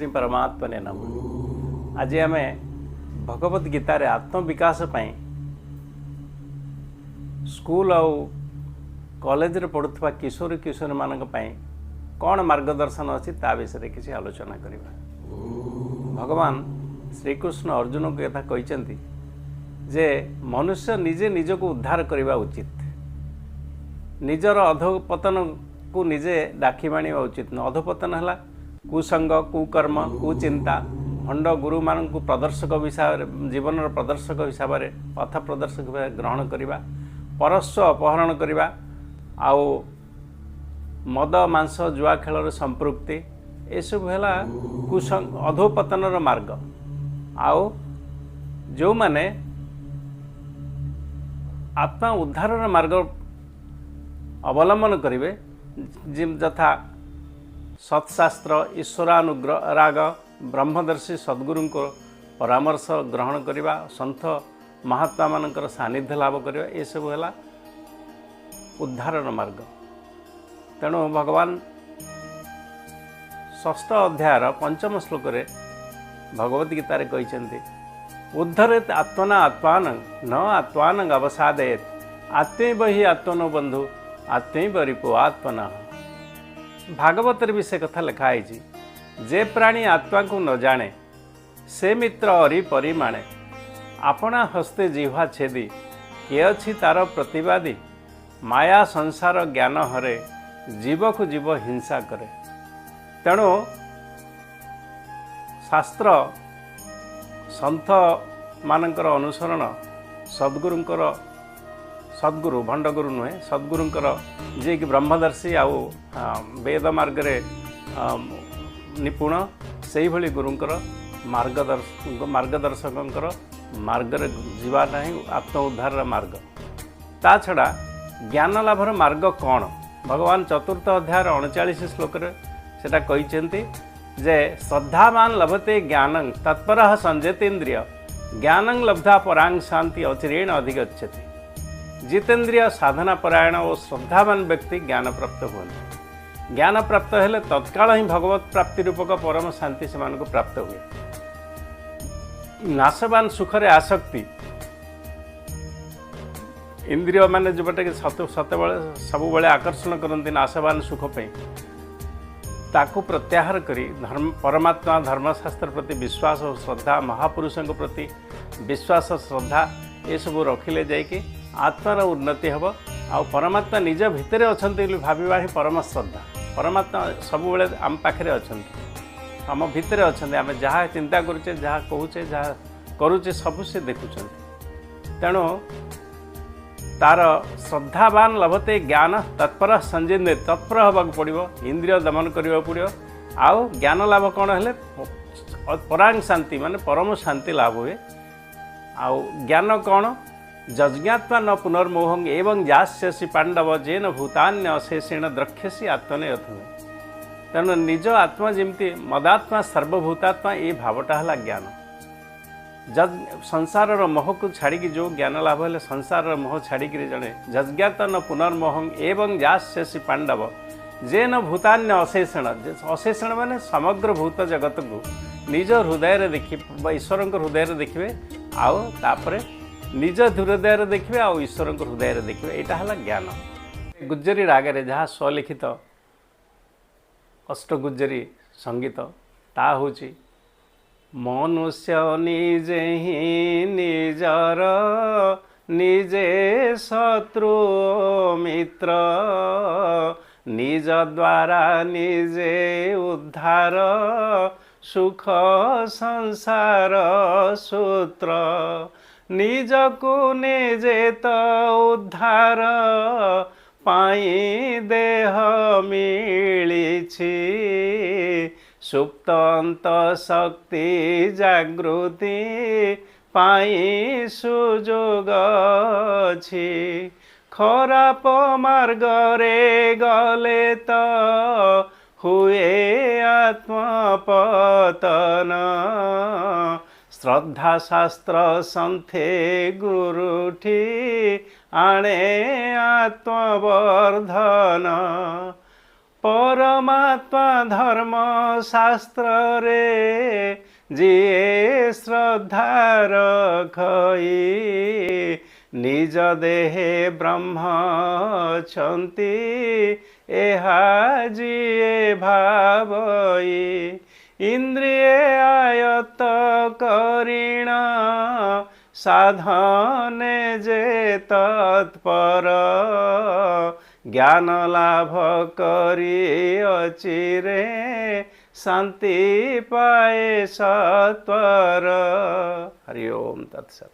श्री परमात्मने नमः। आज आम भगवत गीतार आत्मविकास स्कूल आउ कॉलेज रे पढ़ुवा किशोर किशोरी मान कौन मार्गदर्शन अच्छी ता विषय किसी आलोचना करवा। भगवान श्रीकृष्ण अर्जुन को कथा कहते जे मनुष्य निजे निजक उद्धार करने उचित, निजर अधोपतन को निजे डाकी मानिबा उचित न। अधोपतन है कुसंग, कुकर्म, कुचिंता, भंड गुरु मान प्रदर्शक हिसाब जीवन प्रदर्शक हिसाब से पथ प्रदर्शक ग्रहण करवा, परस्व अपहरण करवा, आउ मद मांस जुआ खेल संपृक्ति एसबू है कुसंग अधोपतन मार्ग। आउ जो माने आत्मा उद्धार मार्ग अवलंबन करेंगे यथा सत्शास्त्र, ईश्वरानुग्रह राग, ब्रह्मदर्शी सद्गुरु को परामर्श ग्रहण करवा, सन्थ महात्मा मानकर सानिध्य लाभ करवा, ये सब है उद्धार मार्ग। तेणु भगवान षष्ठ अध्यायर 5 श्लोक भगवद गीतार कहते उद्धरेत आत्मना आत्मान न आत्मान अवसादेत आत्मैव हि आत्मनो बंधु आत्मैव रिपु आत्मना। भागवत भी से कथा लिखाई जे प्राणी आत्मा को न जाने से मित्र अरि परिमाणे आपणा हस्ते जिह्वा छेदी किए अच्छी तार प्रतिवादी माया संसार ज्ञान हरे जीव को जीव हिंसा करे। तेणु शास्त्र सन्थ मानकर अनुसरण सद्गुरु भंडगुरु नुहे सद्गुरुंकर जी कि ब्रह्मदर्शी आउ वेद मार्ग निपुण से भली गुरुंकर मार्गदर्शक मार्ग जीवाटा ही आत्म उद्धार मार्ग। ता छड़ा ज्ञान लाभर मार्ग कौन? भगवान चतुर्थ अध्याय 39 श्लोक सेटा कहते जे श्रद्धावान लभते ज्ञानं तत्पर संजतेन्द्रिय ज्ञानं लब्धा परांग शांति अचिरेण अधिगच्छति। जितेन्द्रिय साधना परायण और श्रद्धावान व्यक्ति ज्ञान प्राप्त हुए। ज्ञान प्राप्त हेले तत्काल ही भगवत प्राप्ति रूपक परम शांति से प्राप्त हुए। नाशवान सुखरे आसक्ति इंद्रिय माने जोटा कि सब बड़े आकर्षण करती नाशवान सुख पे ताकू प्रत्याहार करी धर्म परमात्मा धर्मशास्त्र प्रति विश्वास और श्रद्धा महापुरुषों प्रति विश्वास श्रद्धा ये सब रखिले जाइए आत्मार उन्नति हम। आ परमात्मा निज भितर अच्छा भाविबा ही परम श्रद्धा। परमात्मा सब बेले आम पाखे अच्छा आम भितर अच्छा आम जहाँ चिंता करुचे जहाँ कहूचे जहाँ करुचे सब से देखुं। तेणु तार श्रद्धावान लभते ज्ञान तत्पर संजीन तत्पर होगा पड़ो इंद्रिय दमन करने पड़ो। आउ ज्ञान लाभ कौन है परांग शांति माने परम शांति लाभ हुए। आउ ज्ञान कौन जज्ञात्मा न पुनर्मोहं एवं जास्यसि पांडव जेन भूतान्य अशेषेण द्रक्ष्यसि आत्मने अथुमे। तेणु निज आत्मा जमती मदात्मा सर्वभूतात्मा ये भावटा है ज्ञान। जज संसार मोह को छाड़ी जो ज्ञान लाभ है संसार मोह छाड़ी जड़े जज्ञात न पुनर्मोहं एवं जास्यसि पांडव जेन भूतान्य अशेषण अशेषण माने समग्र भूत जगत को निज हृदय देखिए ईश्वर हृदय देखिए आउ तापरे निज हृदय देखिए आउ ईश्वर हृदय देखिए यहाँ है ज्ञान। गुज्जरी रागरे जहाँ स्वलिखित अष्टगुज्जरी संगीत ता हूँ मनुष्य निजे ही निजर निजे शत्रु मित्र निज द्वारा निजे उद्धार सुख संसार सूत्र निज को निजे तो उद्धार पाई देह मिलिछि सुप्त अंत शक्ति जागृति पाई सुजोग अछि खराप मार्ग रे गले तो हुए आत्मपतन श्रद्धा शास्त्र संथे गुरुठी आणे आत्मवर्धन परमात्मा धर्म शास्त्र रे जीए श्रद्धा रखई निज देहे ब्रह्म छंती एहा जीए भावई इंद्रिय आयत करीण साधने जे तत्पर ज्ञान लाभ करी अचिरे शांति पाए सत्वर। हरि ओम तत्सत।